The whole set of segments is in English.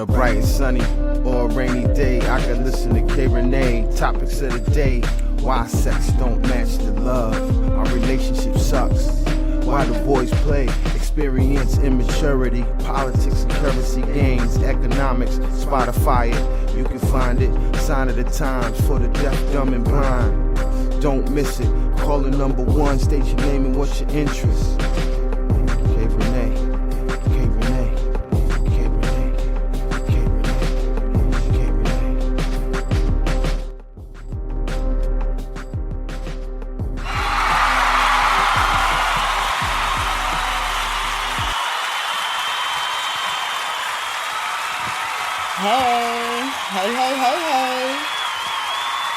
bright and sunny or a rainy day, I can listen to K. Renee. Topics of the day: why sex don't match the love, our relationship sucks, why the boys play, experience immaturity, politics and currency gains, economics, Spotify it, you can find it. Sign of the times for the deaf, dumb and blind. Don't miss it. Call the number one, state your name and what's your interest. K. Renee, K. Renee, K. Renee, K. Renee, K. Renee. Hey.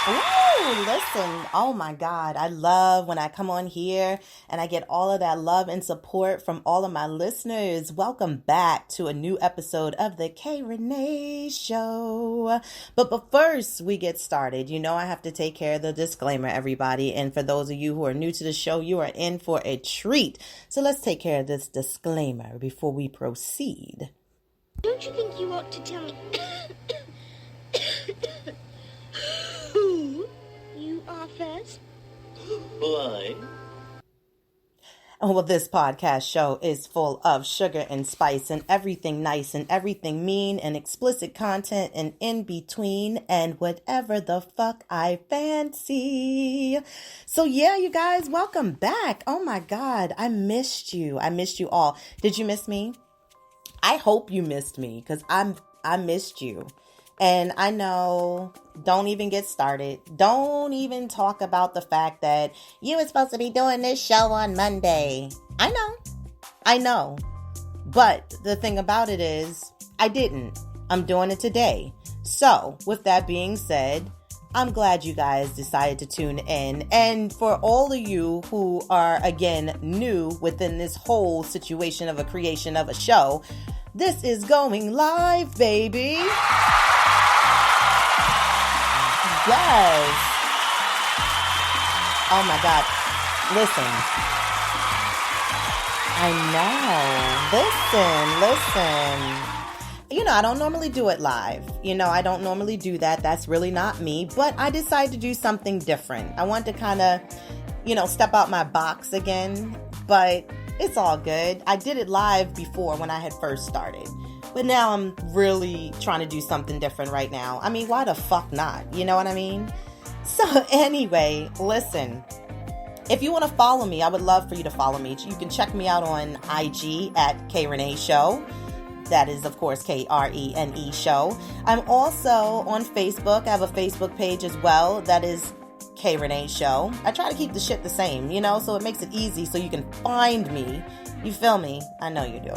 Ooh, listen. Oh my God. I love when I come on here and I get all of that love and support from all of my listeners. Welcome back to a new episode of the K. Renee Show. But first we get started, I have to take care of the disclaimer, everybody. And for those of you who are new to the show, you are in for a treat. So let's take care of this disclaimer before we proceed. Don't you think you ought to tell me who you are first? Why? Oh, well, this podcast show is full of sugar and spice and everything nice and everything mean and explicit content and in between and whatever the fuck I fancy. So yeah, you guys, welcome back. Oh my God, I missed you. I missed you all. Did you miss me? I hope you missed me because I missed you. And I know, don't even get started. Don't even talk about the fact that you were supposed to be doing this show on Monday. I know. But the thing about it is, I didn't. I'm doing it today. So, with that being said, I'm glad you guys decided to tune in. And for all of you who are, again, new within this whole situation of a creation of a show, this is going live, baby. Yes. Oh my God. Listen. I know. Listen. I don't normally do it live. I don't normally do that. That's really not me. But I decided to do something different. I want to kind of, step out my box again. But it's all good. I did it live before when I had first started. But now I'm really trying to do something different right now. I mean, why the fuck not? You know what I mean? So anyway, listen. If you want to follow me, I would love for you to follow me. You can check me out on IG at K. Renee Show. That is, of course, KRENE Show. I'm also on Facebook. I have a Facebook page as well. That is K. Renee Show. I try to keep the shit the same, so it makes it easy so you can find me. You feel me? I know you do.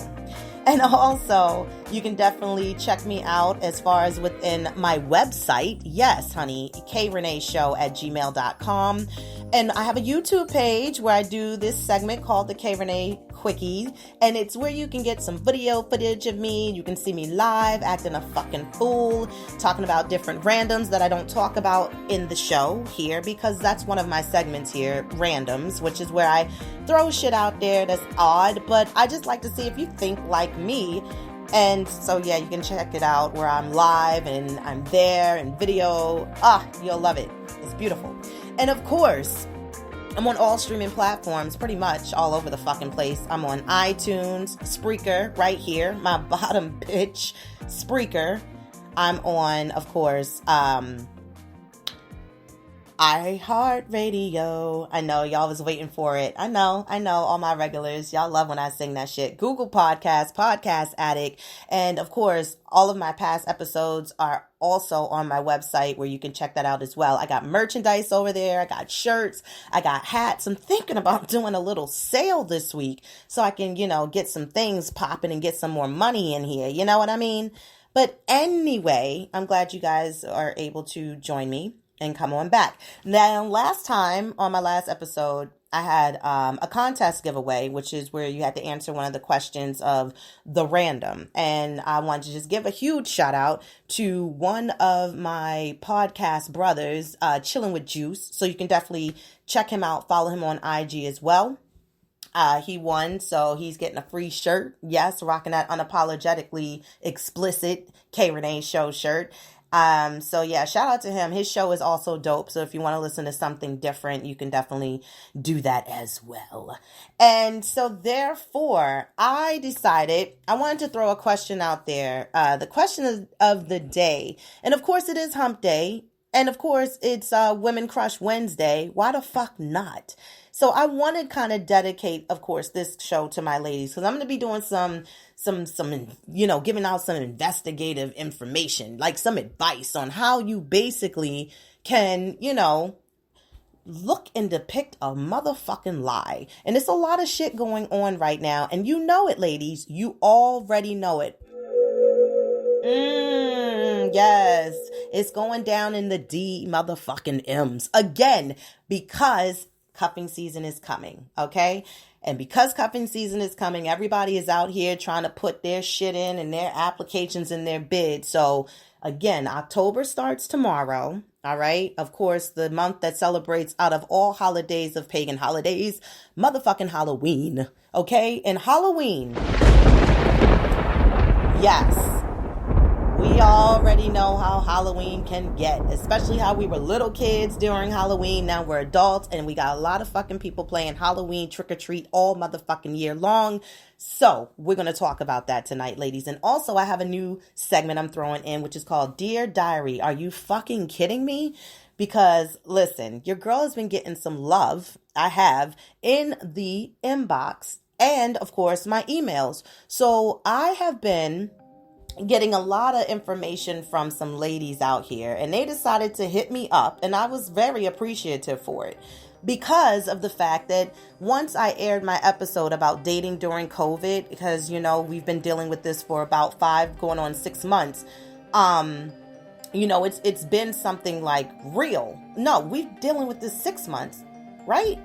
And also, you can definitely check me out as far as within my website. Yes, honey, KReneeShow@gmail.com. And I have a YouTube page where I do this segment called the K. Renee Quickie. And it's where you can get some video footage of me. You can see me live acting a fucking fool, talking about different randoms that I don't talk about in the show here, because that's one of my segments here, randoms, which is where I throw shit out there that's odd, but I just like to see if you think like me. And so, yeah, you can check it out where I'm live and I'm there and video. You'll love it. It's beautiful. And of course, I'm on all streaming platforms, pretty much all over the fucking place. I'm on iTunes, Spreaker, right here, my bottom bitch, Spreaker. I'm on, of course, iHeartRadio. I know y'all was waiting for it. I know, all my regulars. Y'all love when I sing that shit. Google Podcasts, Podcast Addict, and of course, all of my past episodes are also on my website where you can check that out as well. I got merchandise over there. I got shirts. I got hats. I'm thinking about doing a little sale this week so I can, get some things popping and get some more money in here. You know what I mean? But anyway, I'm glad you guys are able to join me and come on back. Now, last time on my last episode, I had a contest giveaway, which is where you had to answer one of the questions of the random. And I wanted to just give a huge shout out to one of my podcast brothers, Chilling with Juice. So you can definitely check him out, follow him on IG as well. He won, so he's getting a free shirt. Yes, rocking that unapologetically explicit K Renee Show shirt. So yeah, shout out to him. His show is also dope. So if you want to listen to something different, you can definitely do that as well. And so therefore, I decided I wanted to throw a question out there. The question of the day. And of course it is hump day. And of course it's Women Crush Wednesday. Why the fuck not? So I want to kind of dedicate, of course, this show to my ladies, because I'm going to be doing some, giving out some investigative information, like some advice on how you basically can, look and depict a motherfucking lie. And it's a lot of shit going on right now. And you know it, ladies. You already know it. Yes, it's going down in the D motherfucking M's again, because cuffing season is coming, okay? And because cuffing season is coming, everybody is out here trying to put their shit in and their applications in their bid. So again, October starts tomorrow, all right? Of course, the month that celebrates out of all holidays of pagan holidays, motherfucking Halloween, okay? And Halloween, yes. We already know how Halloween can get, especially how we were little kids during Halloween. Now we're adults and we got a lot of fucking people playing Halloween trick-or-treat all motherfucking year long. So we're going to talk about that tonight, ladies. And also I have a new segment I'm throwing in, which is called Dear Diary. Are you fucking kidding me? Because listen, your girl has been getting some love. I have in the inbox and of course my emails. So I have been getting a lot of information from some ladies out here, and they decided to hit me up, and I was very appreciative for it because of the fact that once I aired my episode about dating during COVID, because we've been dealing with this for about 5 going on 6 months. It's been something like real. No, we've dealing with this 6 months, right?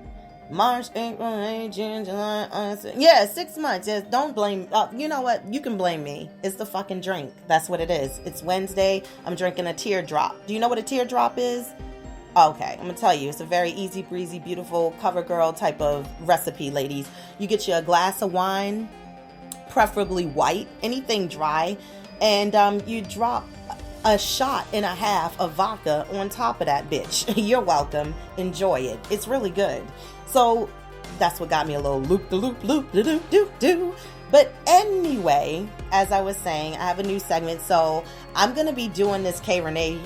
March, April, May, June, July, August. Yeah, 6 months. Yes, don't blame. You know what? You can blame me. It's the fucking drink. That's what it is. It's Wednesday. I'm drinking a teardrop. Do you know what a teardrop is? Okay, I'm gonna tell you. It's a very easy breezy, beautiful cover girl type of recipe, ladies. You get you a glass of wine, preferably white, anything dry, and you drop a shot and a half of vodka on top of that bitch. You're welcome. Enjoy it. It's really good. So that's what got me a little loop-de-loop-loop-de-doo-doo-doo. But anyway, as I was saying, I have a new segment. So I'm going to be doing this K Renee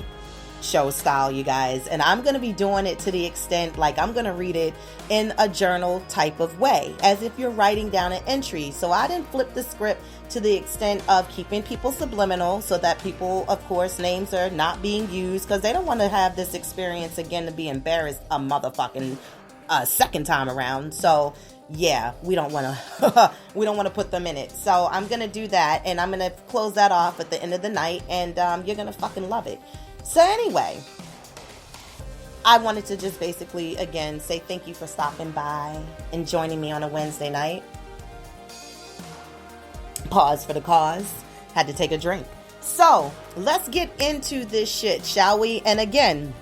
Show style, you guys. And I'm going to be doing it to the extent, like I'm going to read it in a journal type of way, as if you're writing down an entry. So I didn't flip the script to the extent of keeping people subliminal so that people, of course, names are not being used because they don't want to have this experience again to be embarrassed a motherfucking second time around. So yeah, we don't want to put them in it. So I'm going to do that, and I'm going to close that off at the end of the night, and you're going to fucking love it. So anyway, I wanted to just basically, again, say thank you for stopping by and joining me on a Wednesday night. Pause for the cause. Had to take a drink. So let's get into this shit, shall we? And again,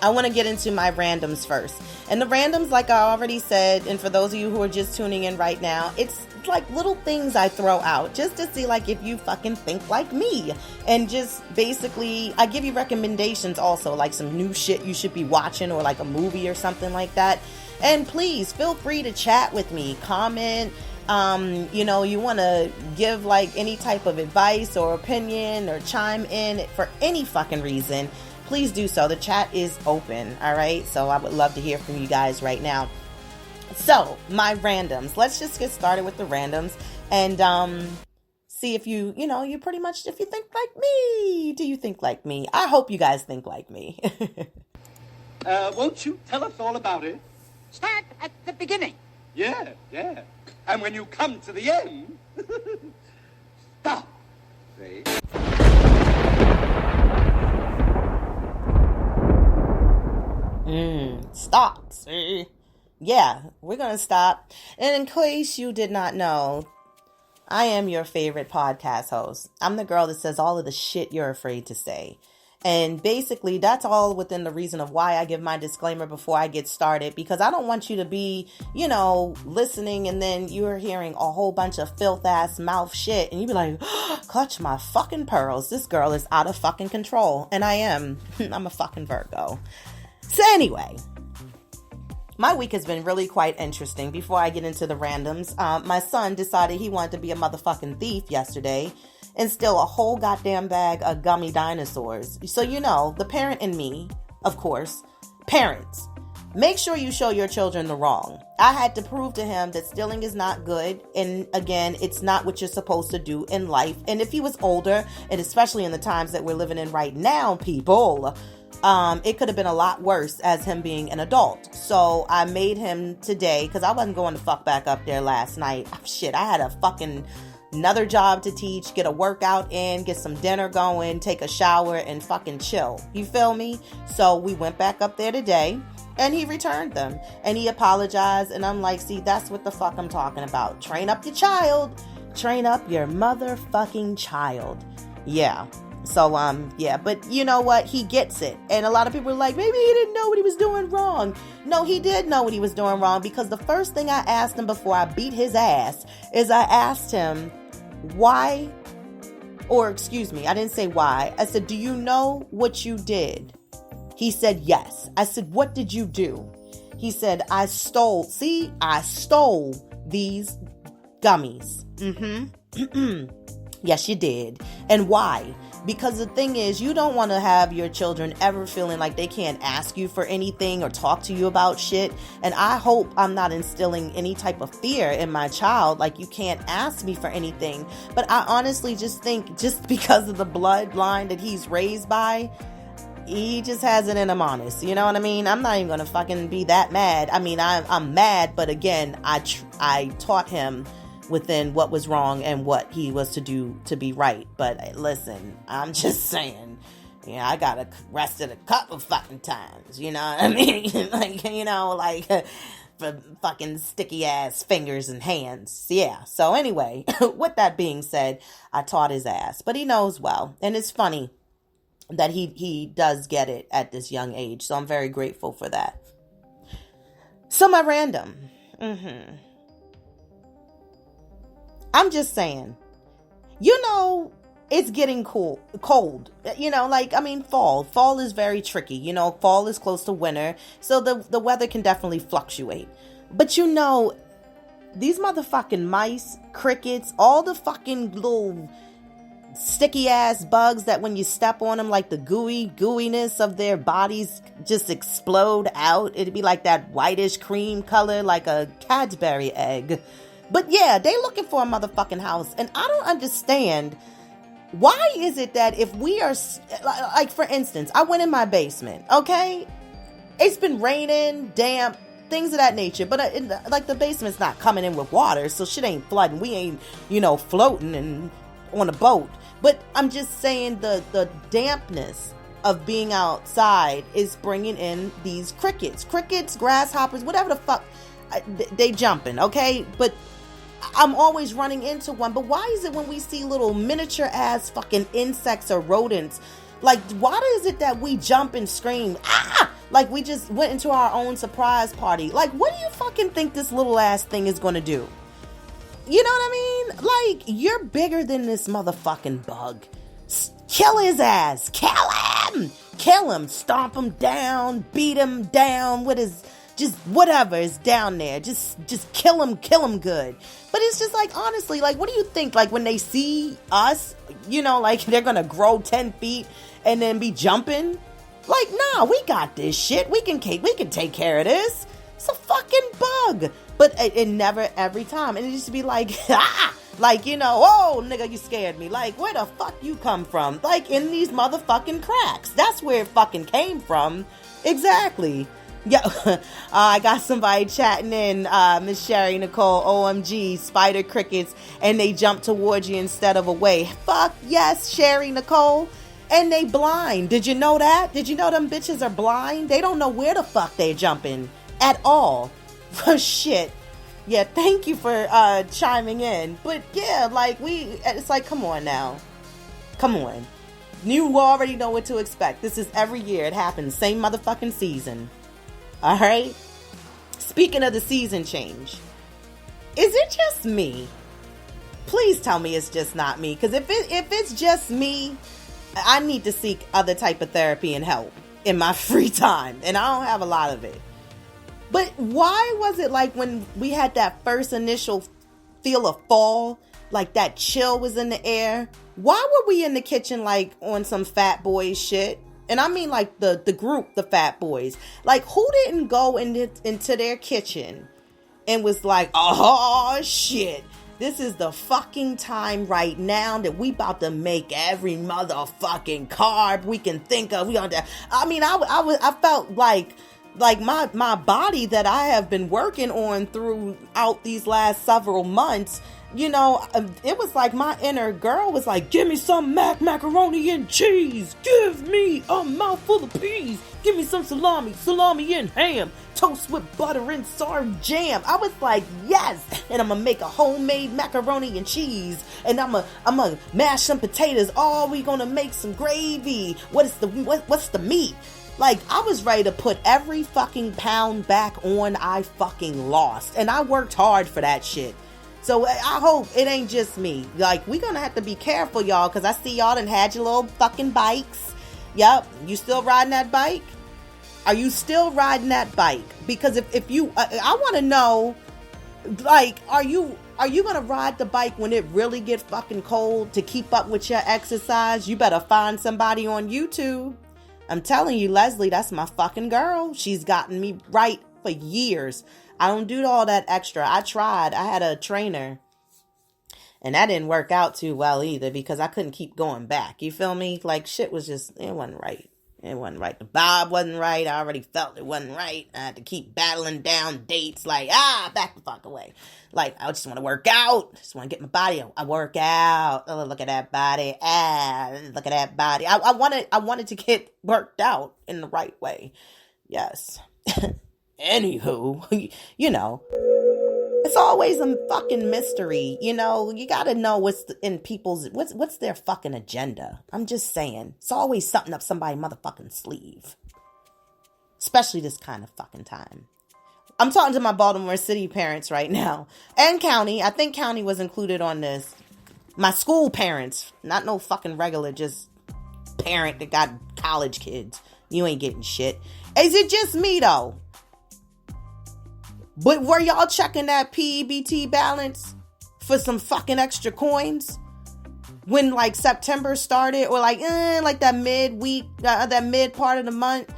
I want to get into my randoms first. And the randoms, like I already said, and for those of you who are just tuning in right now, it's like little things I throw out just to see like if you fucking think like me. And just basically, I give you recommendations also, like some new shit you should be watching or like a movie or something like that. And please feel free to chat with me, comment. You want to give like any type of advice or opinion or chime in for any fucking reason. Please do so. The chat is open. All right. So I would love to hear from you guys right now. So my randoms, let's just get started with the randoms and, see if you pretty much, if you think like me, do you think like me? I hope you guys think like me. Won't you tell us all about it? Start at the beginning. Yeah. And when you come to the end, stop. See? Stop. See? Yeah, we're going to stop. And in case you did not know, I am your favorite podcast host. I'm the girl that says all of the shit you're afraid to say. And basically, that's all within the reason of why I give my disclaimer before I get started, because I don't want you to be, listening and then you're hearing a whole bunch of filth ass mouth shit and you be like, clutch my fucking pearls. This girl is out of fucking control. And I am. I'm a fucking Virgo. So anyway, my week has been really quite interesting. Before I get into the randoms, my son decided he wanted to be a motherfucking thief yesterday and steal a whole goddamn bag of gummy dinosaurs. So, the parent in me, of course, parents, make sure you show your children the wrong. I had to prove to him that stealing is not good. And again, it's not what you're supposed to do in life. And if he was older, and especially in the times that we're living in right now, people, it could have been a lot worse as him being an adult. So I made him today, because I wasn't going to fuck back up there last night. Shit, I had a fucking another job to teach, get a workout in, get some dinner going, take a shower, and fucking chill. You feel me? So we went back up there today, and he returned them. And he apologized, and I'm like, see, that's what the fuck I'm talking about. Train up your child. Train up your motherfucking child. Yeah. So, but you know what? He gets it. And a lot of people are like, maybe he didn't know what he was doing wrong. No, he did know what he was doing wrong, because the first thing I asked him before I beat his ass is I asked him, why, or excuse me, I didn't say why. I said, do you know what you did? He said, yes. I said, what did you do? He said, I stole these gummies. Yes, you did. And why? Because the thing is, you don't want to have your children ever feeling like they can't ask you for anything or talk to you about shit. And I hope I'm not instilling any type of fear in my child, like you can't ask me for anything. But I honestly just think, just because of the bloodline that he's raised by, he just has it in him honest. You know what I mean? I'm not even going to fucking be that mad. I mean, I'm mad, but again, I taught him within what was wrong and what he was to do to be right. But listen, I'm just saying, I got arrested a couple fucking times, you know what I mean? For fucking sticky ass fingers and hands. Yeah. So anyway, with that being said, I taught his ass, but he knows well. And it's funny that he does get it at this young age. So I'm very grateful for that. So my random. I'm just saying, it's getting cold, fall. Fall is very tricky. Fall is close to winter. So the weather can definitely fluctuate. But these motherfucking mice, crickets, all the fucking little sticky ass bugs that when you step on them, like the gooiness of their bodies just explode out. It'd be like that whitish cream color, like a Cadbury egg. But yeah, they looking for a motherfucking house. And I don't understand, why is it that if we are, like for instance, I went in my basement, okay? It's been raining, damp, things of that nature. But the basement's not coming in with water, so shit ain't flooding. We ain't, floating and on a boat. But I'm just saying the dampness of being outside is bringing in these crickets, grasshoppers, whatever the fuck, they jumping, okay? But I'm always running into one. But why is it when we see little miniature ass fucking insects or rodents, like why is it that we jump and scream, ah, like we just went into our own surprise party? Like, what do you fucking think this little ass thing is gonna do? You know what I mean? Like, you're bigger than this motherfucking bug. Kill his ass. Kill him. Stomp him down. Beat him down with his, just whatever is down there. Just kill him good. But it's just like, honestly, like, what do you think? Like, when they see us, like they're gonna grow 10 feet and then be jumping? Like, nah, we got this shit. We can take care of this. It's a fucking bug. But it never, every time. And it used to be like, ah! Like, oh, nigga, you scared me. Like, where the fuck you come from? Like, in these motherfucking cracks. That's where it fucking came from. Exactly. Yeah, I got somebody chatting in, Miss Sherry Nicole, OMG, spider crickets, and they jump towards you instead of away. Fuck yes, Sherry Nicole. And they blind. Did you know that? Did you know them bitches are blind? They don't know where the fuck they're jumping at all. Shit. Yeah, thank you for chiming in. But yeah, like it's like, come on now. Come on. You already know what to expect. This is every year. It happens. Same motherfucking season. All right? Speaking of the season change, is it just me? Please tell me it's just not me. Because if it's just me, I need to seek other type of therapy and help in my free time. And I don't have a lot of it. But why was it like when we had that first initial feel of fall, like that chill was in the air? Why were we in the kitchen like on some Fat Boys shit? And I mean like the group, the Fat Boys. Like who didn't go into their kitchen and was like, oh shit, this is the fucking time right now that we about to make every motherfucking carb we can think of. I mean, I felt like my body that I have been working on throughout these last several months, you know, it was like my inner girl was like, give me some macaroni and cheese. Give me a mouthful of peas. Give me some salami and ham. Toast with butter and sour jam. I was like, yes. And I'm going to make a homemade macaroni and cheese. And I'm going to mash some potatoes. Oh, we going to make some gravy. What's the meat? Like, I was ready to put every fucking pound back on I fucking lost. And I worked hard for that shit. So I hope it ain't just me. Like, we gonna have to be careful, y'all, because I see y'all done had your little fucking bikes. Yep. You still riding that bike? Are you still riding that bike? Because if you, I want to know, like, are you gonna ride the bike when it really get fucking cold to keep up with your exercise? You better find somebody on YouTube. I'm telling you, Leslie, that's my fucking girl. She's gotten me right for years. I don't do all that extra. I tried. I had a trainer. And that didn't work out too well either because I couldn't keep going back. You feel me? Like shit was just, it wasn't right. It wasn't right. The vibe wasn't right. I already felt it wasn't right. I had to keep battling down dates like, back the fuck away. Like, I just want to work out. I just want to get my body. I work out. Oh, look at that body. Look at that body. I wanted to get worked out in the right way. Yes. Anywho, you know, it's always a fucking mystery. You know, you got to know what's in people's, what's their fucking agenda. I'm just saying. It's always something up somebody's motherfucking sleeve. Especially this kind of fucking time. I'm talking to my Baltimore City parents right now. And county. I think county was included on this. My school parents. Not no fucking regular, just parent that got college kids. You ain't getting shit. Is it just me though? But were y'all checking that PEBT balance for some fucking extra coins when like September started or like that midweek, that mid part of the month?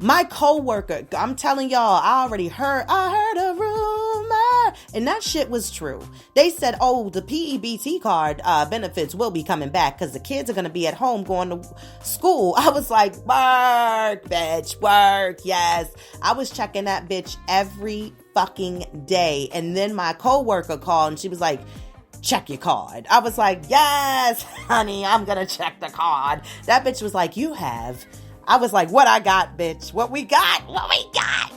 My coworker, I'm telling y'all, I heard a rumor, and that shit was true. They said, oh, the PEBT card benefits will be coming back because the kids are going to be at home going to school. I was like, work, bitch, work, yes. I was checking that bitch every fucking day. And then my coworker called and she was like, check your card. I was like, yes, honey, I'm going to check the card. That bitch was like, you have... I was like, what I got, bitch? What we got?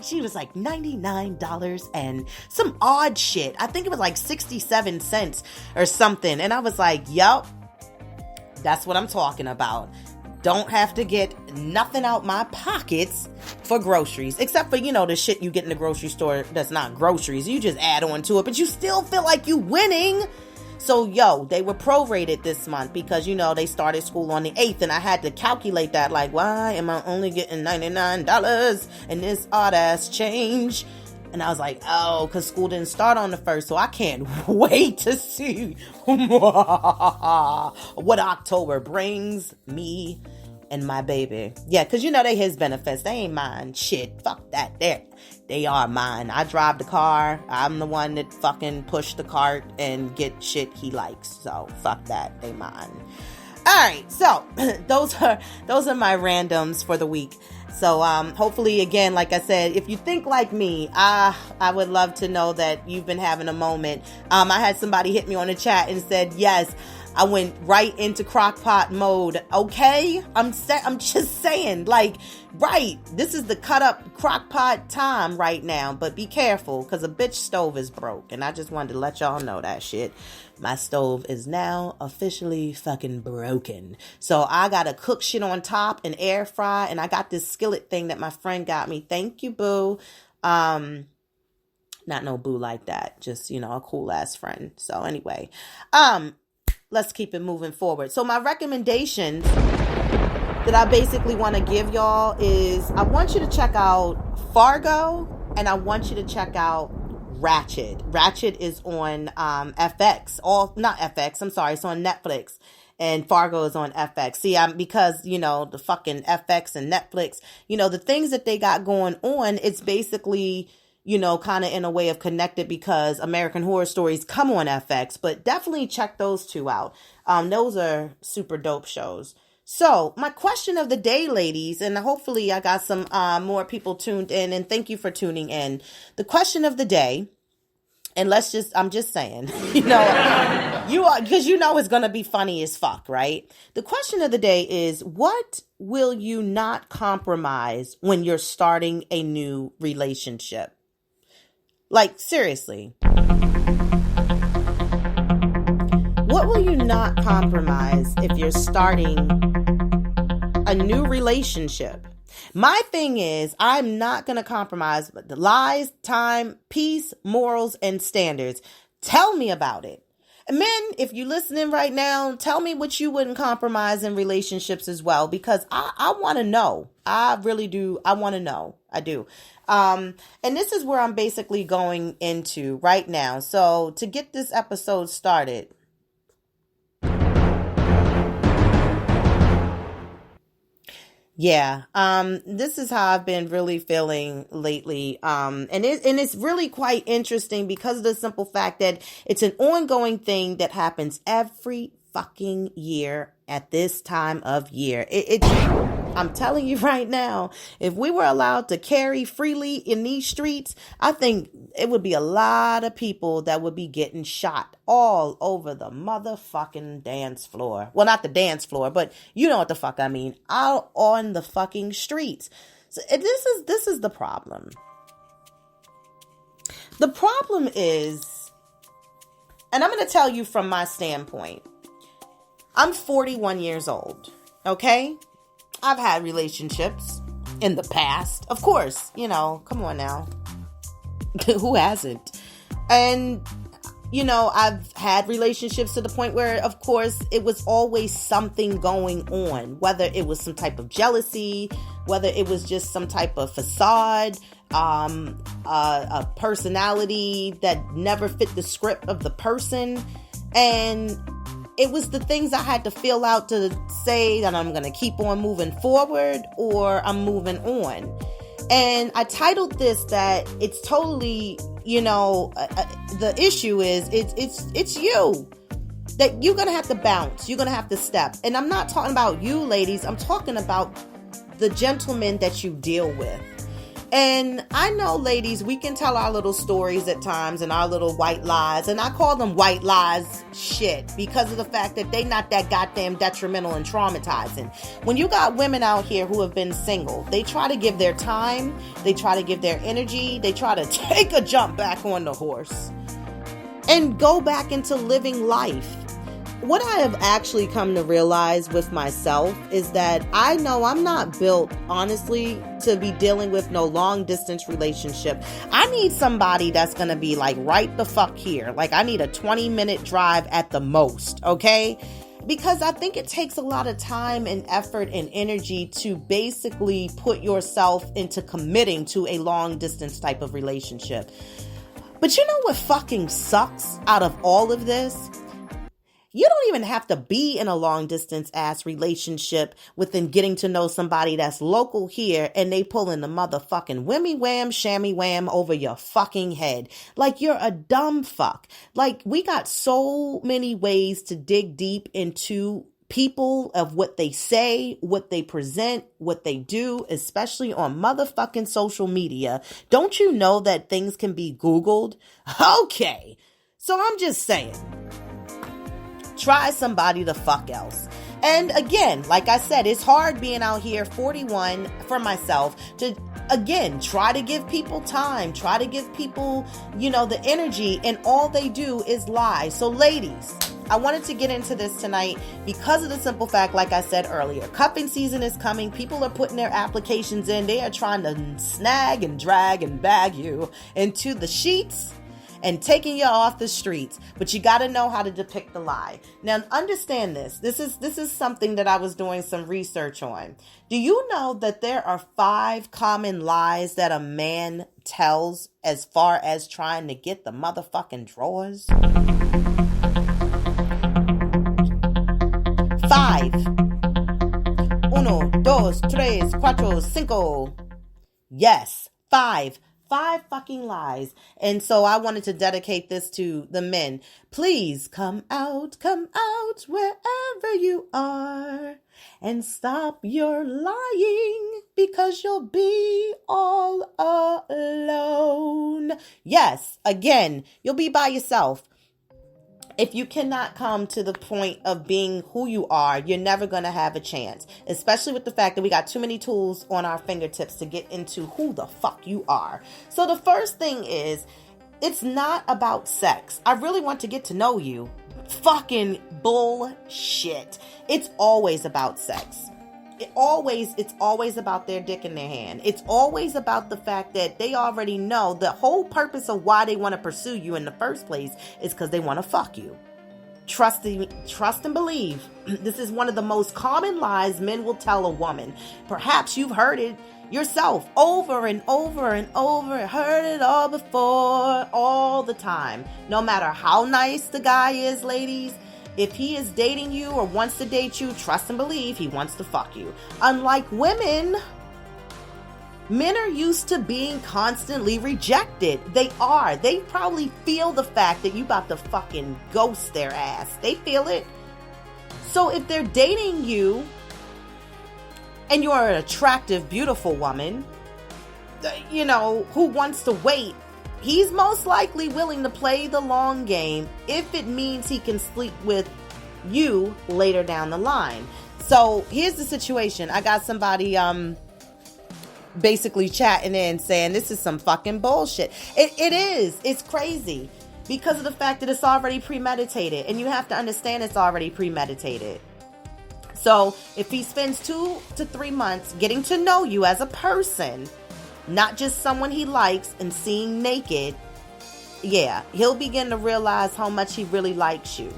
She was like, $99 and some odd shit. I think it was like 67 cents or something. And I was like, yup, that's what I'm talking about. Don't have to get nothing out my pockets for groceries. Except for, you know, the shit you get in the grocery store that's not groceries. You just add on to it, but you still feel like you winning. So, they were prorated this month because, you know, they started school on the 8th and I had to calculate that like, why am I only getting $99 in this odd ass change? And I was like, oh, because school didn't start on the 1st, so I can't wait to see what October brings me and my baby. Yeah, because, you know, they his benefits. They ain't mine. Shit, fuck that. They are mine. I drive the car. I'm the one that fucking push the cart and get shit he likes. So fuck that. They mine. All right. So those are my randoms for the week. So hopefully, again, like I said, if you think like me, I would love to know that you've been having a moment. I had somebody hit me on the chat and said, yes, I went right into crockpot mode. Okay, I'm just saying, like, right. This is the cut up crockpot time right now. But be careful, because a bitch stove is broke, and I just wanted to let y'all know that shit. My stove is now officially fucking broken. So I gotta cook shit on top and air fry, and I got this skillet thing that my friend got me. Thank you, boo. Not no boo like that. Just, a cool ass friend. So anyway, let's keep it moving forward. So my recommendations that I basically want to give y'all is I want you to check out Fargo, and I want you to check out Ratched. Ratched is on FX. It's on Netflix. And Fargo is on FX. See, because, the fucking FX and Netflix, the things that they got going on, it's basically, kind of in a way of connected because American Horror Stories come on FX. But definitely check those two out. Those are super dope shows. So my question of the day, ladies, and hopefully I got some more people tuned in, and thank you for tuning in. The question of the day, and I'm just saying, you are, because it's going to be funny as fuck, right? The question of the day is, what will you not compromise when you're starting a new relationship? Like, seriously. What will you not compromise if you're starting a new relationship? My thing is, I'm not going to compromise the lies, time, peace, morals, and standards. Tell me about it. And men, if you're listening right now, tell me what you wouldn't compromise in relationships as well, because I want to know. I really do. I want to know. I do. And this is where I'm basically going into right now. So to get this episode started, yeah, this is how I've been really feeling lately. And it's really quite interesting because of the simple fact that it's an ongoing thing that happens every fucking year at this time of year. I'm telling you right now, if we were allowed to carry freely in these streets, I think it would be a lot of people that would be getting shot all over the motherfucking dance floor. Well, not the dance floor, but you know what the fuck I mean. Out on the fucking streets. So this is the problem. The problem is, and I'm going to tell you from my standpoint, I'm 41 years old, okay? I've had relationships in the past. Of course, come on now. Who hasn't? And, I've had relationships to the point where, of course, it was always something going on. Whether it was some type of jealousy, whether it was just some type of facade, a personality that never fit the script of the person. And it was the things I had to fill out to say that I'm going to keep on moving forward or I'm moving on. And I titled this that it's totally, the issue is it's you. That you're going to have to bounce. You're going to have to step. And I'm not talking about you, ladies. I'm talking about the gentlemen that you deal with. And I know, ladies, we can tell our little stories at times and our little white lies. And I call them white lies shit because of the fact that they not that goddamn detrimental and traumatizing. When you got women out here who have been single, they try to give their time, they try to give their energy, they try to take a jump back on the horse and go back into living life. What I have actually come to realize with myself is that I know I'm not built, honestly, to be dealing with no long distance relationship. I need somebody that's going to be like right the fuck here. Like I need a 20-minute drive at the most, okay? Because I think it takes a lot of time and effort and energy to basically put yourself into committing to a long distance type of relationship. But you know what fucking sucks out of all of this? You don't even have to be in a long distance ass relationship within getting to know somebody that's local here and they pulling the motherfucking whammy wham shammy wham over your fucking head. Like you're a dumb fuck. Like we got so many ways to dig deep into people of what they say, what they present, what they do, especially on motherfucking social media. Don't you know that things can be Googled? Okay. So I'm just saying. Try somebody the fuck else. And again, like I said, it's hard being out here 41 for myself to, again, try to give people time, try to give people, the energy, and all they do is lie. So ladies, I wanted to get into this tonight because of the simple fact, like I said earlier, cuffing season is coming. People are putting their applications in. They are trying to snag and drag and bag you into the sheets and taking you off the streets. But you got to know how to depict the lie. Now, understand this. This is something that I was doing some research on. Do you know that there are 5 common lies that a man tells as far as trying to get the motherfucking drawers? 5. 1, 2, 3, 4, 5. Yes, 5. 5 fucking lies. And so I wanted to dedicate this to the men. Please come out wherever you are and stop your lying, because you'll be all alone. Yes, again, you'll be by yourself. If you cannot come to the point of being who you are, you're never going to have a chance, especially with the fact that we got too many tools on our fingertips to get into who the fuck you are. So the first thing is, it's not about sex. I really want to get to know you. Fucking bullshit. It's always about sex. It's always about their dick in their hand. It's always about the fact that they already know the whole purpose of why they want to pursue you in the first place is because they want to fuck you. Trust and believe. This is one of the most common lies men will tell a woman. Perhaps you've heard it yourself over and over and over. Heard it all before, all the time. No matter how nice the guy is, ladies, if he is dating you or wants to date you, trust and believe he wants to fuck you. Unlike women, men are used to being constantly rejected. They are. They probably feel the fact that you about to fucking ghost their ass. They feel it. So if they're dating you and you're an attractive, beautiful woman, who wants to wait, he's most likely willing to play the long game if it means he can sleep with you later down the line. So here's the situation. I got somebody basically chatting in saying this is some fucking bullshit. It is. It's crazy because of the fact that it's already premeditated. And you have to understand it's already premeditated. So if he spends 2 to 3 months getting to know you as a person, not just someone he likes, and seeing naked, yeah, he'll begin to realize how much he really likes you.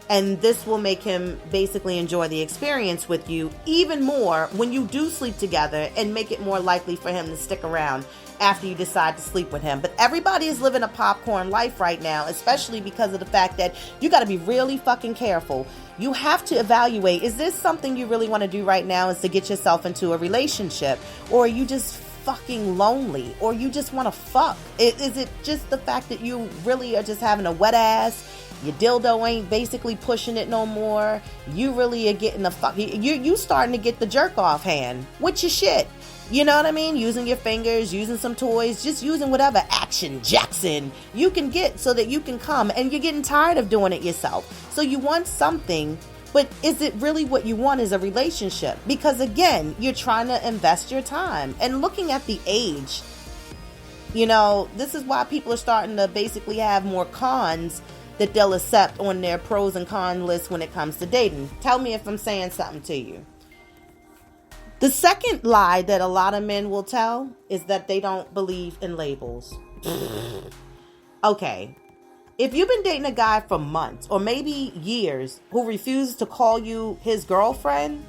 And this will make him basically enjoy the experience with you even more when you do sleep together, and make it more likely for him to stick around after you decide to sleep with him. But everybody is living a popcorn life right now, especially because of the fact that you got to be really fucking careful. You have to evaluate, is this something you really want to do right now, is to get yourself into a relationship? Or are you just fucking lonely? Or you just want to fuck? Is it just the fact that you really are just having a wet ass? Your dildo ain't basically pushing it no more. You really are getting the fuck. You starting to get the jerk off hand with your shit. You know what I mean? Using your fingers, using some toys, just using whatever action Jackson you can get so that you can come, and you're getting tired of doing it yourself. So you want something, but is it really what you want is a relationship? Because again, you're trying to invest your time. And looking at the age, this is why people are starting to basically have more cons that they'll accept on their pros and cons list when it comes to dating. Tell me if I'm saying something to you. The second lie that a lot of men will tell is that they don't believe in labels. Okay. If you've been dating a guy for months or maybe years who refuses to call you his girlfriend,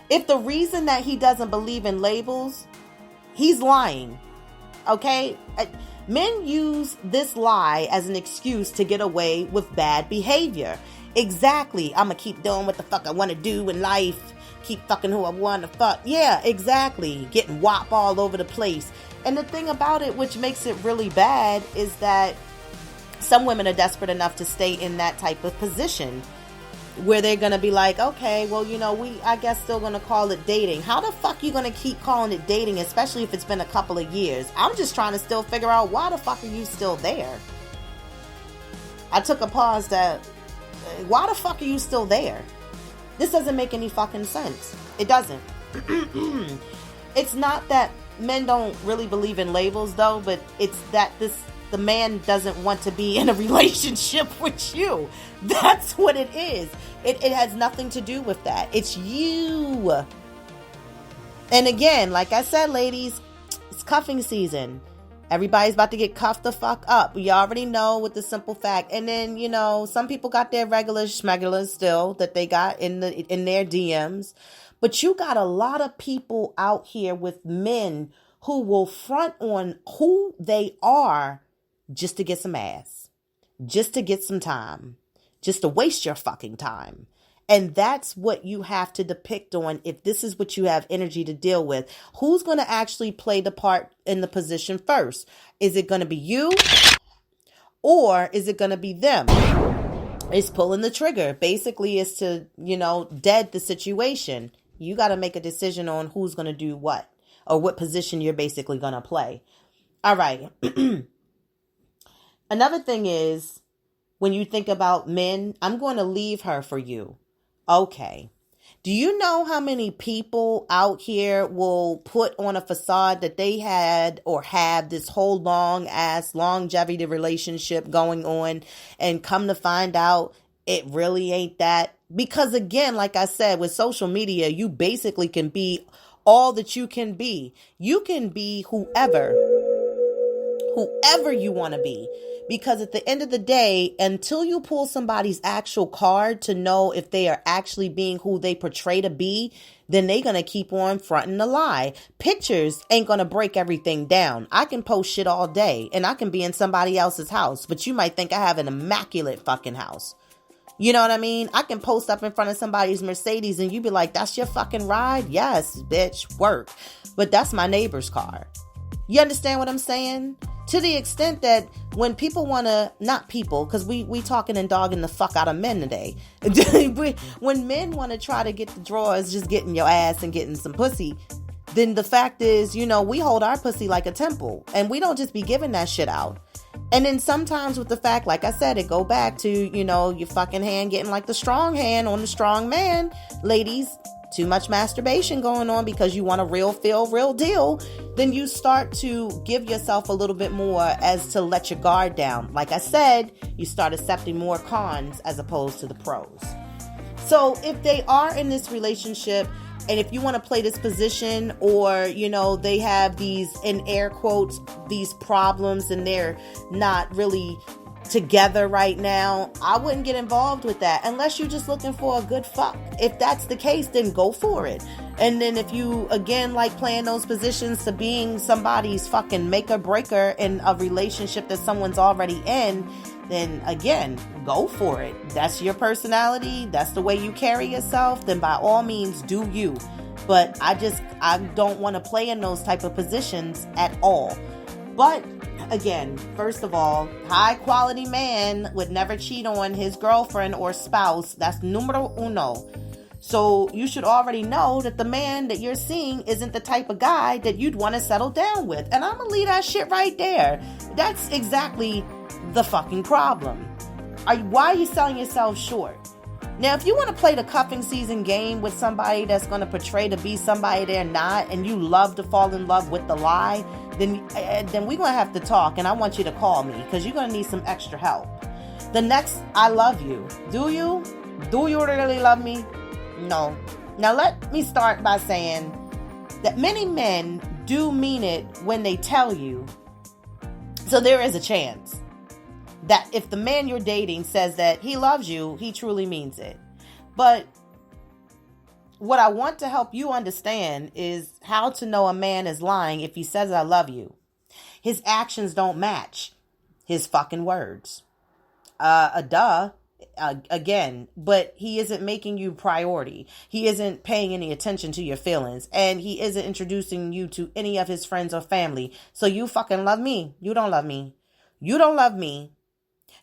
if the reason that he doesn't believe in labels, he's lying. Okay? Men use this lie as an excuse to get away with bad behavior. Exactly. I'm going to keep doing what the fuck I want to do in life. Keep fucking who I want to fuck. Yeah, exactly. Getting whop all over the place. And the thing about it, which makes it really bad, is that some women are desperate enough to stay in that type of position where they're going to be like, okay, well, I guess still going to call it dating. How the fuck you going to keep calling it dating, especially if it's been a couple of years? I'm just trying to still figure out why the fuck are you still there? I took a pause to why the fuck are you still there? This doesn't make any fucking sense. It doesn't. It's not that men don't really believe in labels, though, but it's that the man doesn't want to be in a relationship with you. That's what it is. It has nothing to do with that. It's you. And again, like I said, ladies, it's cuffing season. Everybody's about to get cuffed the fuck up. We already know with the simple fact. And then, you know, some people got their regular schmegular still that they got in their DMs. But you got a lot of people out here with men who will front on who they are just to get some ass, just to get some time, just to waste your fucking time. And that's what you have to depict on if this is what you have energy to deal with. Who's going to actually play the part in the position first? Is it going to be you or is it going to be them? It's pulling the trigger. Basically, is to, you know, dead the situation. You got to make a decision on who's going to do what or what position you're basically going to play. All right. Another thing is when you think about men, I'm going to leave her for you. Okay. Do you know how many people out here will put on a facade that they had or have this whole long ass longevity relationship going on and come to find out it really ain't that? Because again, like I said, with social media, you basically can be all that you can be. You can be whoever you want to be. Because at the end of the day, until you pull somebody's actual card to know if they are actually being who they portray to be, then they're going to keep on fronting the lie. Pictures ain't going to break everything down. I can post shit all day and I can be in somebody else's house, but you might think I have an immaculate fucking house. You know what I mean? I can post up in front of somebody's Mercedes and you be like, that's your fucking ride? Yes, bitch, work. But that's my neighbor's car. You understand what I'm saying? To the extent that when people want to, not people, because we talking and dogging the fuck out of men today. When men want to try to get the drawers, just getting your ass and getting some pussy, then the fact is, you know, we hold our pussy like a temple. And we don't just be giving that shit out. And then sometimes with the fact, like I said, it go back to, you know, your fucking hand getting like the strong hand on the strong man. Ladies, too much masturbation going on because you want a real feel, real deal, then you start to give yourself a little bit more as to let your guard down. Like I said, you start accepting more cons as opposed to the pros. So if they are in this relationship and if you want to play this position or, you know, they have these, in air quotes, these problems and they're not really together right now, I wouldn't get involved with that unless you're just looking for a good fuck. If that's the case, then go for it. And then if you, again, like playing those positions to being somebody's fucking maker breaker in a relationship that someone's already in, then again, go for it. That's your personality. That's the way you carry yourself. Then by all means, do you. But I don't want to play in those type of positions at all. But again, first of all, high quality man would never cheat on his girlfriend or spouse. That's numero uno. So you should already know that the man that you're seeing isn't the type of guy that you'd want to settle down with. And I'm going to leave that shit right there. That's exactly the fucking problem. Why are you selling yourself short? Now, if you want to play the cuffing season game with somebody that's going to portray to be somebody they're not, and you love to fall in love with the lie, then we're going to have to talk, and I want you to call me because you're going to need some extra help. The next, I love you. Do you? Do you really love me? No. Now, let me start by saying that many men do mean it when they tell you. So there is a chance that if the man you're dating says that he loves you, he truly means it. But what I want to help you understand is how to know a man is lying if he says, I love you. His actions don't match his fucking words. Again, but he isn't making you priority. He isn't paying any attention to your feelings, and he isn't introducing you to any of his friends or family. So you fucking love me. You don't love me. You don't love me.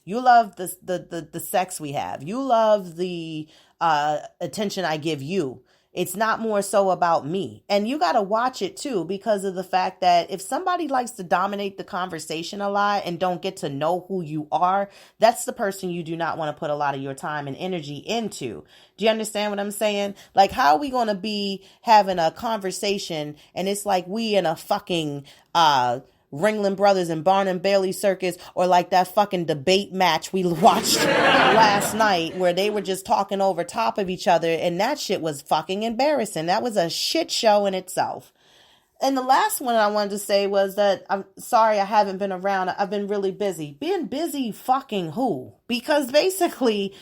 You love the sex we have. You love the attention I give you. It's not more so about me. And you got to watch it too, because of the fact that if somebody likes to dominate the conversation a lot and don't get to know who you are, that's the person you do not want to put a lot of your time and energy into. Do you understand what I'm saying? Like, how are we going to be having a conversation and it's like we in a fucking, Ringling Brothers and Barnum Bailey circus, or like that fucking debate match we watched last night where they were just talking over top of each other, and that shit was fucking embarrassing. That was a shit show in itself. And the last one I wanted to say was that I'm sorry I haven't been around. I've been really busy. Being busy fucking who? Because basically,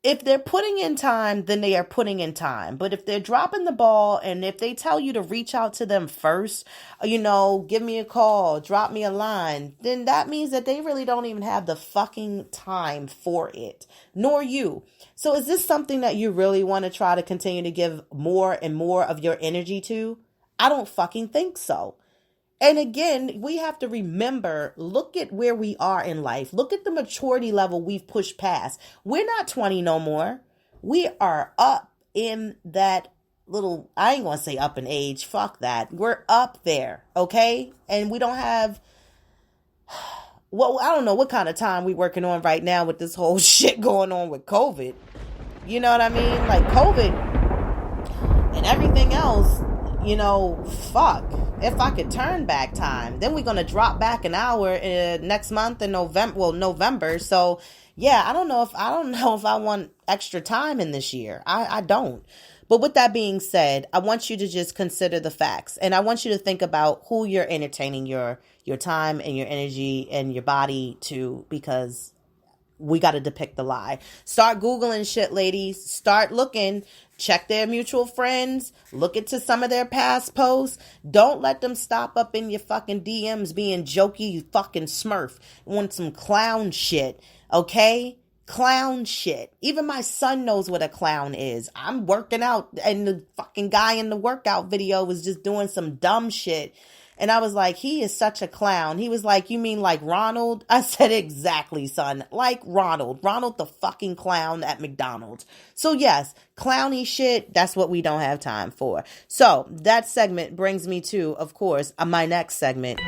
if they're putting in time, then they are putting in time. But if they're dropping the ball and if they tell you to reach out to them first, give me a call, drop me a line, then that means that they really don't even have the fucking time for it, nor you. So is this something that you really want to try to continue to give more and more of your energy to? I don't fucking think so. And again, we have to remember, look at where we are in life. Look at the maturity level we've pushed past. We're not 20 no more. We are up in that little, I ain't going to say up in age. Fuck that. We're up there. Okay. And we don't have, well, I don't know what kind of time we working on right now with this whole shit going on with COVID. You know what I mean? Like COVID and everything else, fuck. If I could turn back time, then we're going to drop back an hour next month in November. So yeah, I don't know if I want extra time in this year. I don't. But with that being said, I want you to just consider the facts, and I want you to think about who you're entertaining your time and your energy and your body to, because we got to depict the lie. Start Googling shit, ladies. Start looking. Check their mutual friends. Look into some of their past posts. Don't let them stop up in your fucking DMs being jokey, you fucking smurf. Want some clown shit, okay? Clown shit. Even my son knows what a clown is. I'm working out and the fucking guy in the workout video was just doing some dumb shit. And I was like, he is such a clown. He was like, you mean like Ronald? I said, exactly, son. Like Ronald. Ronald the fucking clown at McDonald's. So yes, clowny shit, that's what we don't have time for. So that segment brings me to, of course, my next segment.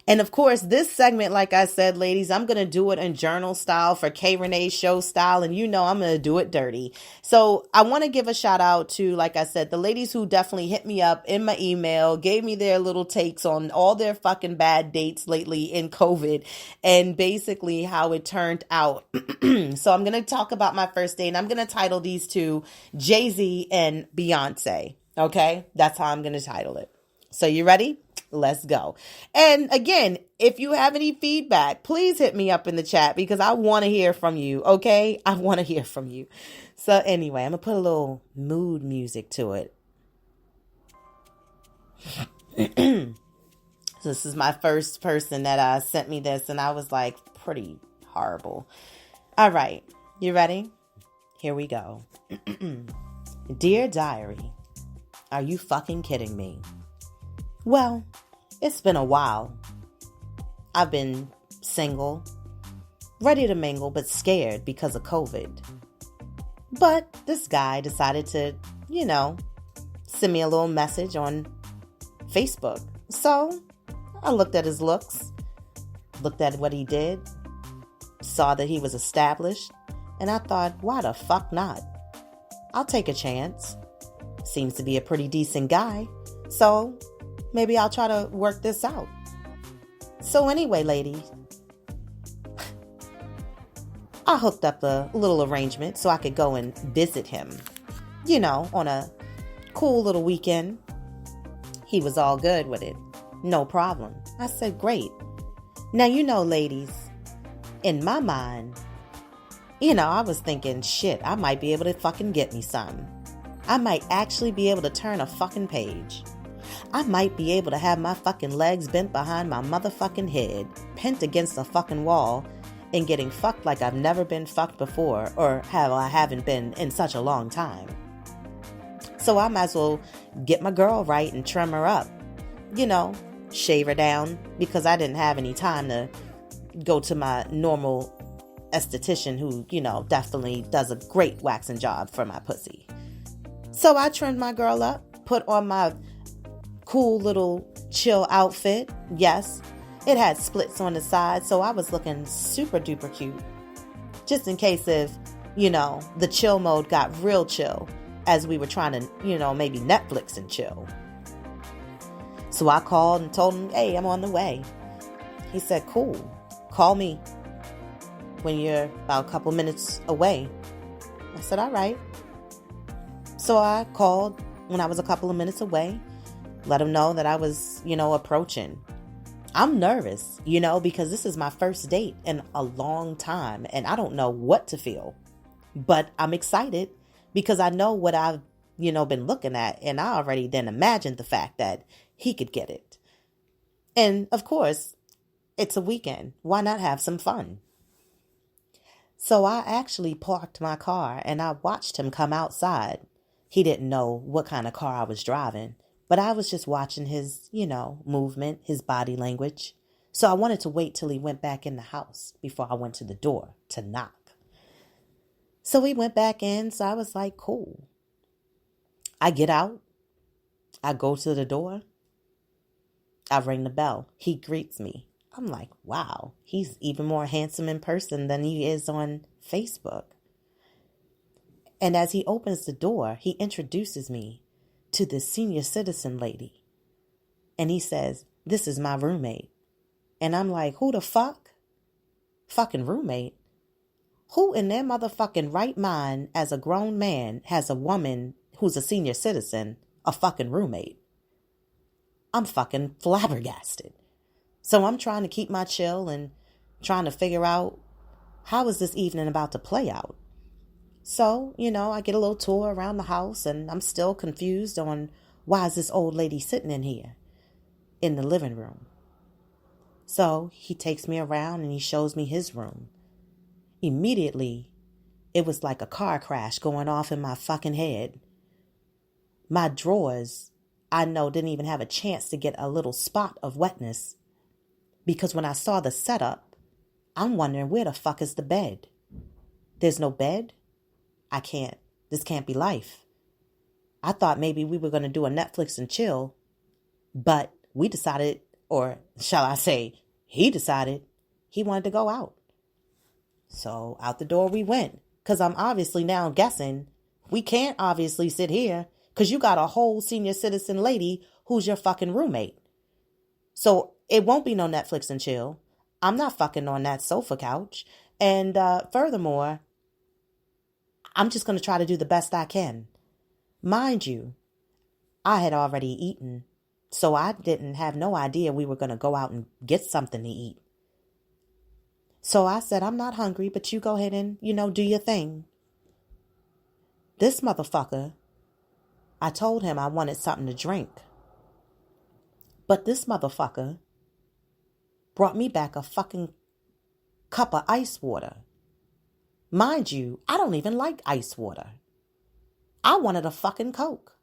And of course, this segment, like I said, ladies, I'm going to do it in journal style for K Renee show style. And I'm going to do it dirty. So I want to give a shout out to, like I said, the ladies who definitely hit me up in my email, gave me their little takes on all their fucking bad dates lately in COVID and basically how it turned out. So I'm going to talk about my first date, and I'm going to title these two Jay-Z and Beyonce. Okay, that's how I'm going to title it. So you ready? Let's go. And again, if you have any feedback, please hit me up in the chat because I want to hear from you. Okay. I want to hear from you. So anyway, I'm going to put a little mood music to it. This is my first person that sent me this, and I was like, pretty horrible. All right. You ready? Here we go. Dear Diary, are you fucking kidding me? Well, it's been a while. I've been single, ready to mingle, but scared because of COVID. But this guy decided to, send me a little message on Facebook. So I looked at his looks, looked at what he did, saw that he was established, and I thought, why the fuck not? I'll take a chance. Seems to be a pretty decent guy. So maybe I'll try to work this out. So anyway, ladies, I hooked up a little arrangement so I could go and visit him, on a cool little weekend. He was all good with it. No problem. I said, great. Now, ladies, in my mind, I was thinking, shit, I might be able to fucking get me some. I might actually be able to turn a fucking page. I might be able to have my fucking legs bent behind my motherfucking head, pinned against a fucking wall, and getting fucked like I've never been fucked before, or I haven't been in such a long time. So I might as well get my girl right and trim her up. Shave her down, because I didn't have any time to go to my normal esthetician who, definitely does a great waxing job for my pussy. So I trimmed my girl up, put on my cool little chill outfit. Yes, it had splits on the side, so I was looking super duper cute. Just in case if, the chill mode got real chill as we were trying to, maybe Netflix and chill. So I called and told him, hey, I'm on the way. He said, cool, call me when you're about a couple minutes away. I said, all right. So I called when I was a couple of minutes away, let him know that I was, approaching. I'm nervous, because this is my first date in a long time and I don't know what to feel. But I'm excited because I know what I've, been looking at, and I already then imagined the fact that he could get it. And of course, it's a weekend. Why not have some fun? So I actually parked my car and I watched him come outside. He didn't know what kind of car I was driving, but I was just watching his, movement, his body language. So I wanted to wait till he went back in the house before I went to the door to knock. So we went back in, so I was like, cool. I get out. I go to the door. I ring the bell. He greets me. I'm like, wow, he's even more handsome in person than he is on Facebook. And as he opens the door, he introduces me to this senior citizen lady. And he says, this is my roommate. And I'm like, who the fuck? Fucking roommate? Who in their motherfucking right mind as a grown man has a woman who's a senior citizen, a fucking roommate? I'm fucking flabbergasted. So I'm trying to keep my chill and trying to figure out how is this evening about to play out. So, I get a little tour around the house and I'm still confused on why is this old lady sitting in here in the living room. So he takes me around and he shows me his room. Immediately, it was like a car crash going off in my fucking head. My drawers, I know, didn't even have a chance to get a little spot of wetness. Because when I saw the setup, I'm wondering where the fuck is the bed? There's no bed? This can't be life. I thought maybe we were going to do a Netflix and chill, but we decided, or shall I say, he decided he wanted to go out. So out the door we went, because I'm obviously now guessing we can't obviously sit here because you got a whole senior citizen lady who's your fucking roommate. So it won't be no Netflix and chill. I'm not fucking on that sofa couch. And furthermore, I'm just going to try to do the best I can. Mind you, I had already eaten, so I didn't have no idea we were going to go out and get something to eat. So I said, I'm not hungry, but you go ahead and, do your thing. This motherfucker, I told him I wanted something to drink. But this motherfucker brought me back a fucking cup of ice water. Mind you, I don't even like ice water. I wanted a fucking Coke.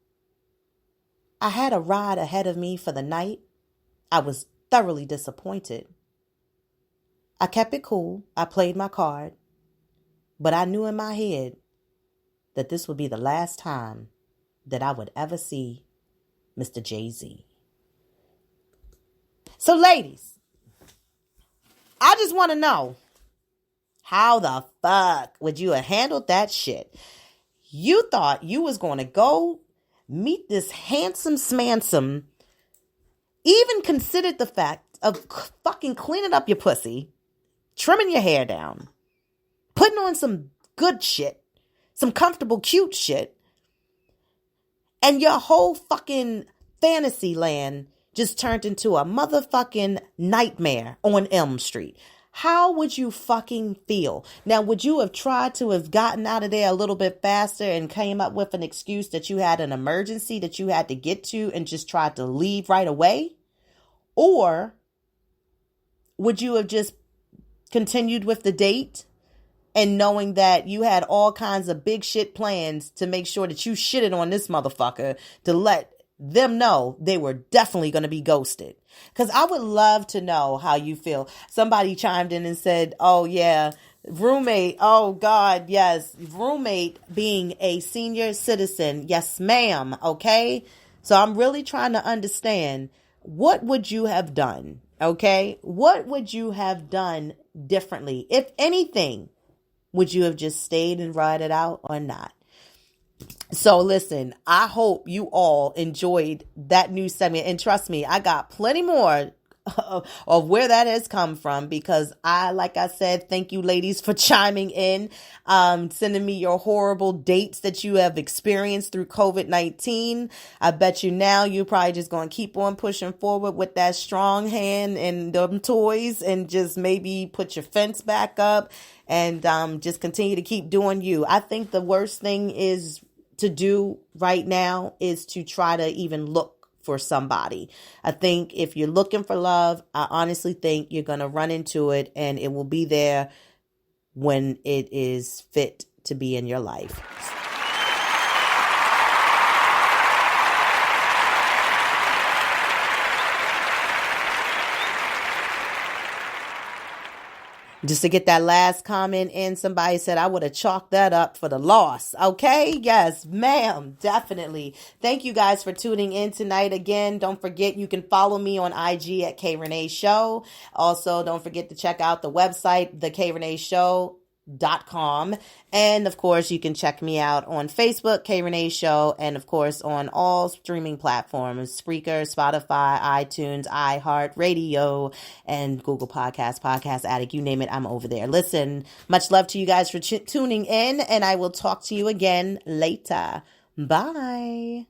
I had a ride ahead of me for the night. I was thoroughly disappointed. I kept it cool. I played my card. But I knew in my head that this would be the last time that I would ever see Mr. Jay-Z. So ladies, I just want to know, how the fuck would you have handled that shit? You thought you was going to go meet this handsome smansome, even considered the fact of fucking cleaning up your pussy, trimming your hair down, putting on some good shit, some comfortable, cute shit, and your whole fucking fantasy land just turned into a motherfucking nightmare on Elm Street. How would you fucking feel? Now, would you have tried to have gotten out of there a little bit faster and came up with an excuse that you had an emergency that you had to get to and just tried to leave right away? Or would you have just continued with the date and knowing that you had all kinds of big shit plans to make sure that you shitted on this motherfucker to let them know they were definitely going to be ghosted? Because I would love to know how you feel. Somebody chimed in and said, oh yeah, Roommate. Oh God. Yes. Roommate being a senior citizen. Yes, ma'am. Okay. So I'm really trying to understand, what would you have done? Okay. What would you have done differently? If anything, would you have just stayed and ride it out or not? So listen, I hope you all enjoyed that new segment. And trust me, I got plenty more of where that has come from, because like I said, thank you ladies for chiming in, sending me your horrible dates that you have experienced through COVID-19. I bet you now you're probably just going to keep on pushing forward with that strong hand and them toys, and just maybe put your fence back up and just continue to keep doing you. I think the worst thing is to do right now is to try to even look for somebody. I think if you're looking for love, I honestly think you're going to run into it, and it will be there when it is fit to be in your life. Just to get that last comment in, somebody said I would have chalked that up for the loss. Okay? Yes, ma'am. Definitely. Thank you guys for tuning in tonight. Again, don't forget you can follow me on IG at K Renee Show. Also, don't forget to check out the website, theKReneeShow.com. And of course, you can check me out on Facebook, K Renee Show, and of course on all streaming platforms, Spreaker, Spotify, iTunes, iHeartRadio, and Google Podcasts, Podcast Addict, you name it, I'm over there. Listen, much love to you guys for tuning in, and I will talk to you again later. Bye.